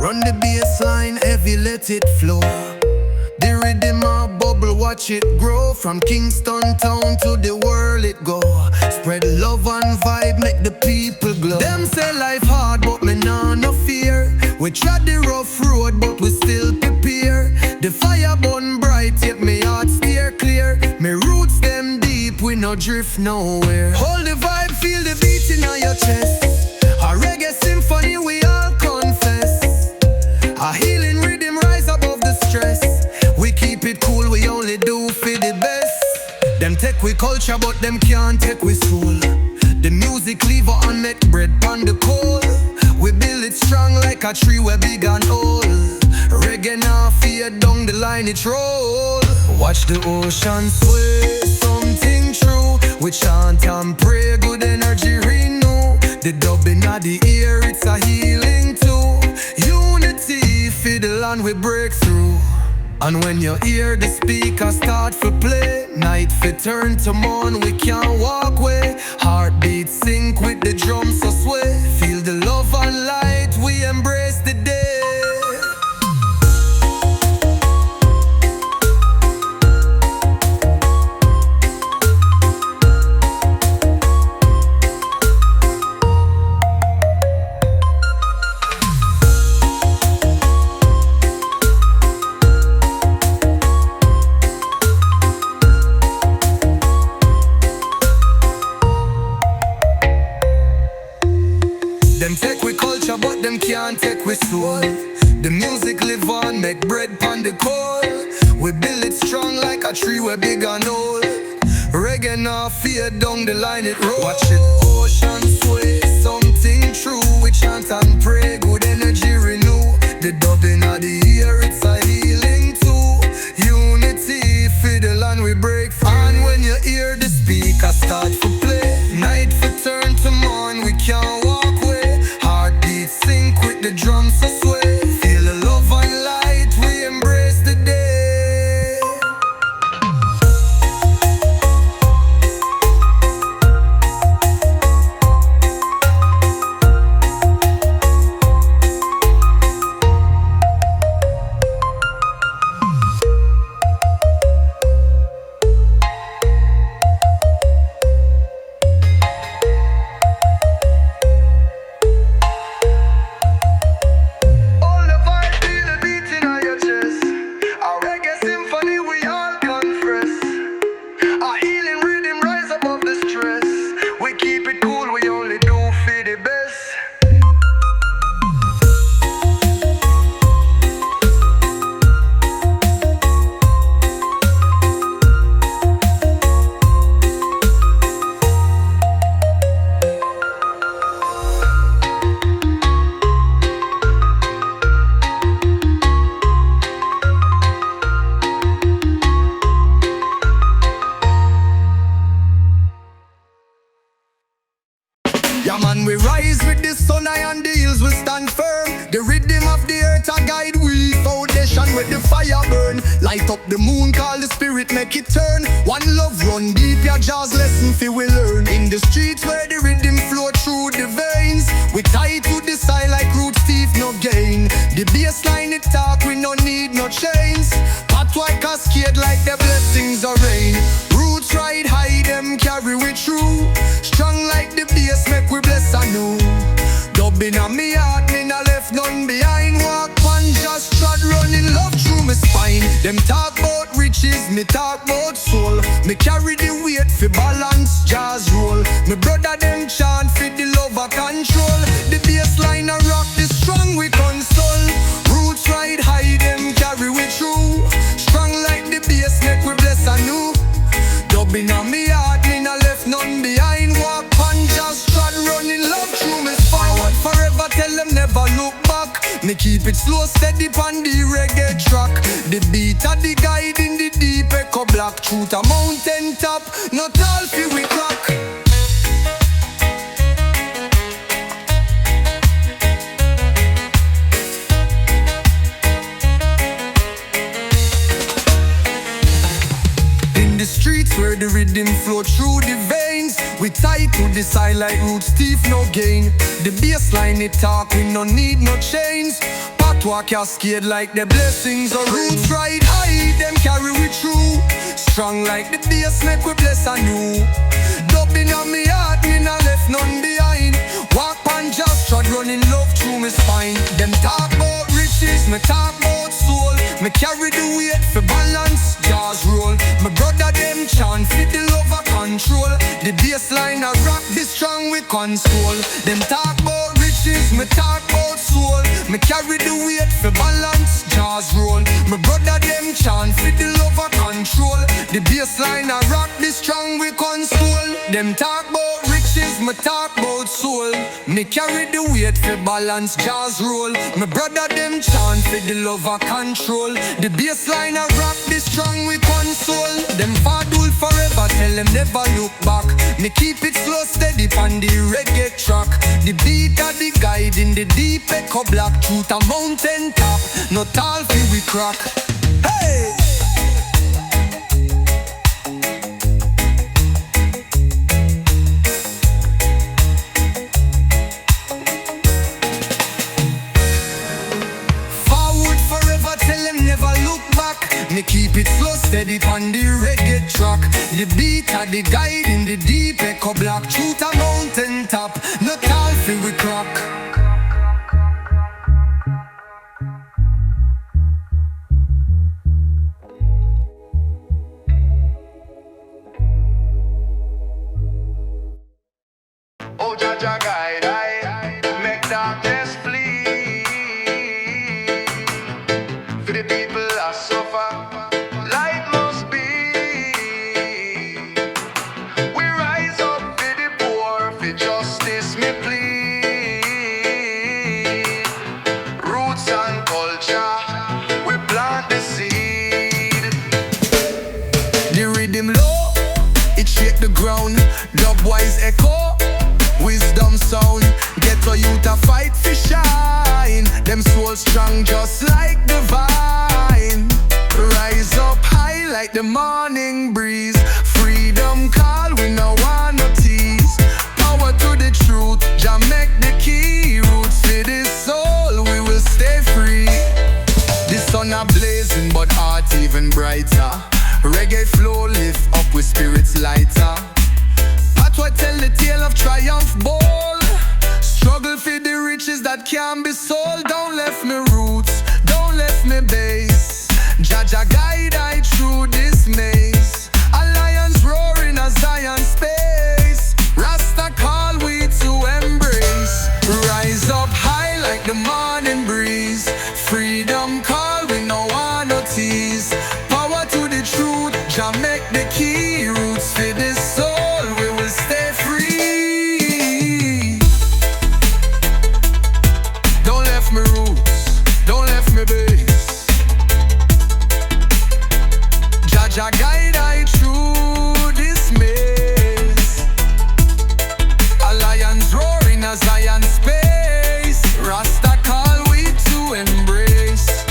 Run the bass line heavy, let it flow. The rhythm a bubble, watch it grow. From Kingston town to the world it go. Spread love and vibe, make the people glow. Them say life hard, but me nah no fear. We trod the rough road, but we still prepare. The fire burn bright, yet me heart steer clear. Me roots them deep, we no drift nowhere. Hold the vibe, feel the beating on your chest. A reggae symphony we all confess. A healing rhythm rise above the stress. We keep it cool, we only do for the best. Them take we culture, but them can't take we soul. The music leave and make bread on the coal. We build it strong like a tree, we big and old. Reggae now fear down the line it roll. Watch the ocean sway, something true. We chant and pray, good energy renew. The dubbing of the ear, it's a healing too. Unity, fiddle and we break through. And when you hear the speaker start to play, night fi turn to morn, we can't walk away. Heartbeat sync with the drums so sway. Feel the love and light, we embrace the day. Them take we culture, but them can't take we soul. The music live on, make bread pon the coal. We build it strong like a tree, we big and old. Reggae now fear down the line it roll. Watch it ocean sway, something true. We chant and pray, good energy renew. The dubbing of the ear, it's a healing too. Unity, fiddle and we break free. And when you hear the speaker start to play, night for turn to morn, we can't walk. Sync with the drums so sway. Feel the love and light, we embrace the day. Yeah man, we rise with the sun and the hills we stand firm. The rhythm of the earth a guide we. Foundation with the fire burn. Light up the moon, call the spirit, make it turn. One love run deep, your jaws lesson fi we learn. In the streets where the rhythm flow through the veins, we tie to the side like roots teeth no gain. The bassline it talk, we no need no chains. Hot white cascade like the blessings of rain. Roots ride high, them carry we through. Strong like the bass, make we bless anew. Dubbing on me heart, me nah left none behind. Walk on just trod running love through my spine. Them talk about riches, me talk about soul. Me carry the weight fi balance, jaws roll. Me brother them chant fi the love a control. The bassline a rock, the strong we console. Roots ride high, them carry we through. Strong like the bass, make we bless anew. Dubbing on me heart, me nah left none behind. Walk on just trod running love through me spine. Forward forever, tell them never look back. Me keep it slow, steady pon the reggae track. The beat of the guide in the deep echo black. Truth a mountain top, not all fi we crack. The streets where the rhythm flow through the veins. We tie to the side like roots teeth no gain. The bassline it talk, we no need no chains. Pot to a cascade like the blessings or roots right high. Them carry we through. Strong like the bass, make we bless anew. Dubbing on me heart, me nah left none behind. Walk on just trod running love through me spine. Them talk about riches, me talk about soul. Me carry the weight for balance, jaws roll. My brother them chant for the love of control. The bassline I rock this strong with console. Them talk about riches, me talk about soul. Me carry the weight for balance, jaws roll. My brother them chant for the love of control. The bassline I rock this strong with console. Them talk about riches, me talk about soul. Me carry the weight for balance, jaws roll. My brother them chant for the love of control. The bassline I rock this strong with console. Them fadul forever, tell them never look back. Me keep it slow steady on the reggae track. The beat of the guide in the deep echo black. Truth a mountain top, no tall feel we crack. Hey! Me keep it slow steady on the reggae track. The beat of the guide in the deep echo black. Truth a mountain top, no tall feel we crack. Oh, Jaja guide, I make darkness flee. For the people I suffer, light must be. We rise up for the poor, for justice me plead. Roots and culture, we plant the seed. The rhythm low, it shake the ground. Dub-wise echo, wisdom sound. Get a youth to fight for shine. Them souls strong just like the vine. Rise up high like the morning breeze. Freedom call, we no want no tease. Power to the truth, Jah make the key. Roots for this soul, we will stay free. The sun a blazing but heart even brighter. Reggae flow lift up with spirits lighter. I tell the tale of triumph bold. Struggle for the riches that can't be sold. Don't left me roots, don't left me base. Jaja guide I through this maze. Alliance roaring a Zion space. Rasta call we to embrace. Rise up high like the morning breeze. Freedom call, we no want no tease. Power to the truth, Jah make the key. Roots for this soul, stay free. Don't left me roots, don't left me base. Jaja guide I through this maze. Alliance roaring a Zion space. Rasta call we to embrace.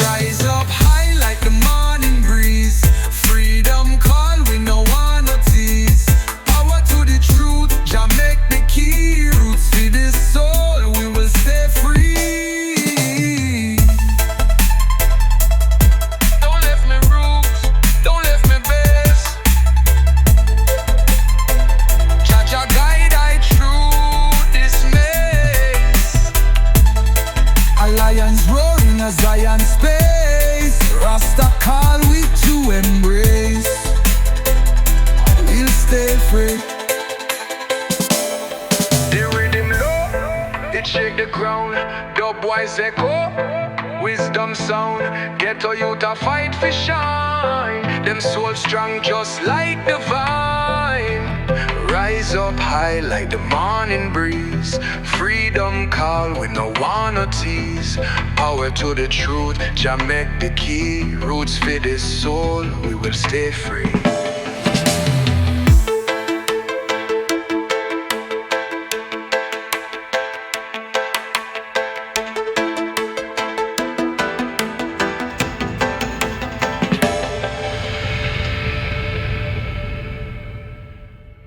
Rise up high like the morning breeze. Freedom call, we no want no tease. Power to the truth, Jah make the key. Roots for this soul, we will stay free. Don't left me roots, don't left me base. Jaja guide I through this maze. Alliance roaring a Zion space. Rasta call we to embrace. We'll stay free. The rhythm low, it shake the ground. Dub-wise echo, wisdom sound. Get a youth to fight for shine. Them souls strong just like the vine. Rise up high like the morning breeze. Freedom call, we no want no tease. Power to the truth, Jah make the key. Roots for this soul, we will stay free.